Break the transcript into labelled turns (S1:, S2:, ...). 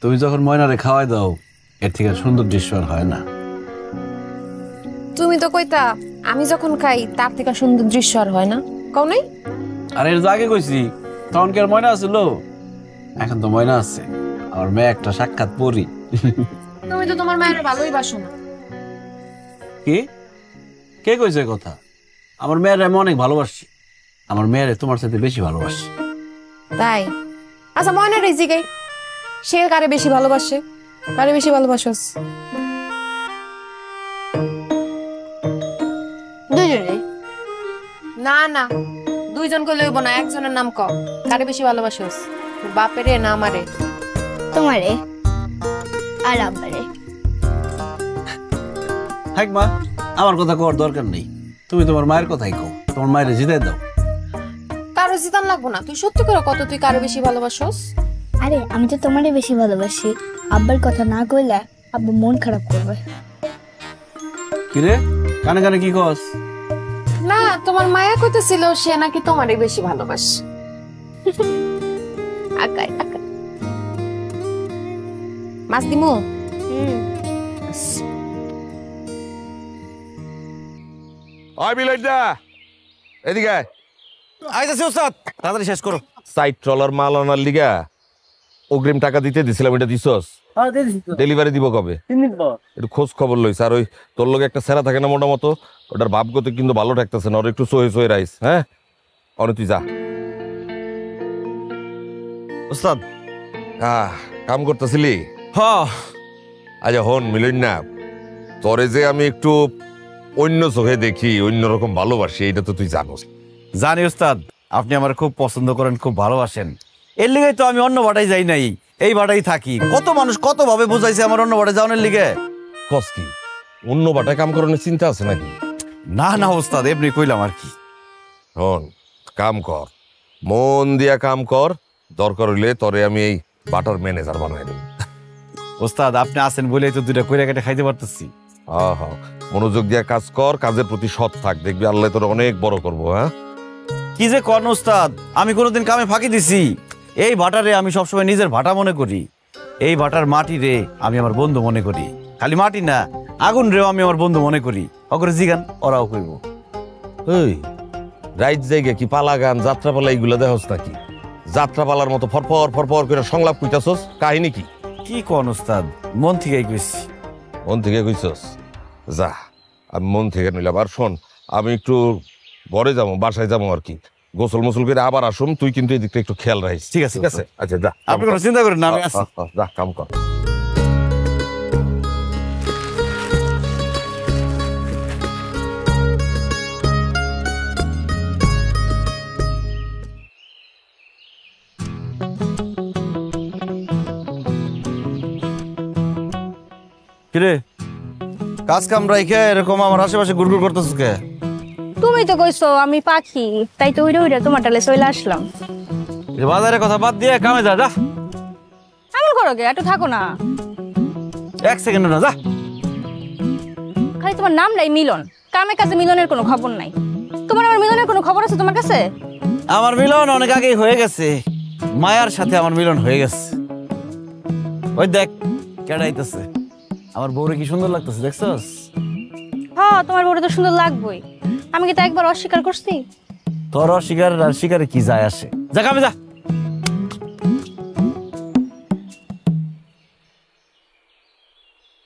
S1: তুমি যখন ময়নারে খাওয়াই দাও এর থেকে সুন্দর দৃশ্য আর হয় না।
S2: তুমি তো কইতা আমি যখন খাই তার থেকে সুন্দর দৃশ্য আর হয় না, কও নাই?
S1: আর এর আগে কইছি তখন কি আর ময়না আছিল? এখন তো ময়না আছে, আমার মেয়ে একটা সাক্ষাৎ পড়ি।
S2: তুমি তো তোমার মায়ের ভালোই বাসো না।
S1: কি কে কইছে কথা? আমার মেয়ের আমি অনেক ভালোবাসি, আমার মেয়েরে তোমার সাথে বেশি ভালোবাসি।
S2: তাই? আচ্ছা ময়নার এই জিগাই, সে কারে বেশি ভালোবাসে? কারে বেশি ভালোবাসোস?
S3: দুজনে।
S2: না না, দুইজন কই লইব না, একজনের নাম ক। কারে বেশি ভালোবাসোস? তোর বাপেরে না আমারে?
S3: তোমারে আর আব্বারে।
S1: থাক মা, আমার কথা কর দরকার নেই, তুমি তোমার মায়ের কথাই কও, তোমার মায়ের জিতাই দাও।
S2: কারো জিতান লাগবো না, তুই সত্যি করে কত তুই কারে বেশি ভালোবাসোস?
S3: আরে আমি তো তোমারে বেশি ভালোবাসি, আব্বার কথা না কইলে আব্বু মন খারাপ করবে।
S1: কিরে কানে কানে কি কস?
S2: না, তোমার মায়া কইতেছিল সে নাকি তোমারে বেশি ভালোবাসে। আকাই আকাই মাছ দিমু।
S4: ওই বিলাইদা এদিকে আয়।
S1: আইতাছি ওস্তাদ, তাড়াতাড়ি শেষ করো।
S4: সাইড ট্রলার মাল আনার লিগা অগ্রিম টাকা দিতে দিছিলাম, এটা দিছস? ডেলিভারি দিব কবে? একটু খোঁজ খবর লইস। আর ওই তোর লগে একটা সেরা থাকে না মোটা মতো, ওটার ভাবগতি কিন্তু ভালো ঠেকতেছে না, ওর একটু সয়ে সয়ে রাইস। হ্যাঁ অনে তুই যা।
S1: ওস্তাদ
S4: কাম করতেছিলি?
S1: হ্যাঁ।
S4: আচ্ছা হন মিলন না, তোরে যে আমি একটু অন্য চোখে দেখি, অন্যরকম ভালোবাসি, এটা তো তুই জানোস।
S1: জানি ওস্তাদ, আপনি আমার খুব পছন্দ করেন, খুব ভালোবাসেন, এর লিগে তো আমি অন্য বাটাই যাই নাই, এই বাটাই থাকি। কত মানুষ কত ভাবে বুঝাইছে আমার অন্য বাটায় যাওয়ার লিগে।
S4: কস কি অন্য বাটায় কাম করানোর চিন্তা আছে নাকি?
S1: না না ওস্তাদ, এমনি কইলাম আর কি।
S4: হন কাম কর, মন দিয়া কাম কর, দরকার হইলে তোরে আমি এই বাটার ম্যানেজার বানাই দেব।
S1: ওস্তাদ আপনি আছেন বলেই তো দুইটা কইরা কেটে খাইতে পারতেছি।
S4: হ্যাঁ মনোযোগ দিয়া কাজ কর, কাজের প্রতি সৎ থাক, দেখবি আল্লাহ তোর অনেক বড় করবো। হ্যাঁ
S1: কি যে কর্ণ ওস্তাদ, আমি কোনোদিন কামে ফাঁকি দিছি? এই ভাটারে আমি সবসময় নিজের ভাটা মনে করি, এই ভাটার মাটি রে আমি আমার বন্ধু মনে করি। খালি মাটি না, আগুন রেও আমি আমার বন্ধু মনে করি। অগরে জিগান, ওরাও কইব।
S4: ওই রাইট জায়গা কি পালা গান যাত্রাপালা এইগুলা দেখোস নাকি? যাত্রাপালার মতো ফরফর ফরফর করে সংলাপ কইতাছস, কাহিনী কি?
S1: কি কোন ওস্তাদ, মন থেকেই কইছি।
S4: মন থেকে কইছস? যা, আমি মন থেকে নিলাম। আর শোন, আমি একটু ঘরে যাবো, বাসায় যাবো আর কি, গোসল মোসল করে আবার আসুম, তুই কিন্তু এই দিকটা একটু খেয়াল রাখিস।
S1: ঠিক আছে,
S4: ঠিক আছে? আচ্ছা যা,
S1: আপনি কোনো চিন্তা করেন না, আমি আছি।
S4: যা কাম কর।
S1: কিরে কাজ কাম রাইখে এরকম আমার আশেপাশে গুড়গুড় করতেছিস কে?
S3: তুমি তো কইছো আমি পাখি, তাই তো উড়ে উড়ে তোমার টালে চলে আসলাম।
S1: বাজারের কথা বাদ দিয়ে কামে যা। যা
S3: এমন করো গে, একটু থাকো না।
S1: এক সেকেন্ড না, যা।
S3: খালি তোমার নামটাই মিলন, কামে কাজে মিলনের কোনো খবর নাই। তোমার আমার মিলনের কোনো খবর আছে তোমার কাছে?
S1: আমার মিলন অনেক আগেই হয়ে গেছে, মায়ার সাথে আমার মিলন হয়ে গেছে। ওই দেখ কেডাইতেছে, আমার বউরে কি সুন্দর লাগতেছে, দেখছস?
S3: হ্যাঁ তোমার বউরে তো সুন্দর লাগবেই, আমি কি তা একবার অস্বীকার করছি?
S1: তোর অস্বীকার আর স্বীকারে কি যায় আসে? যা কামে যা।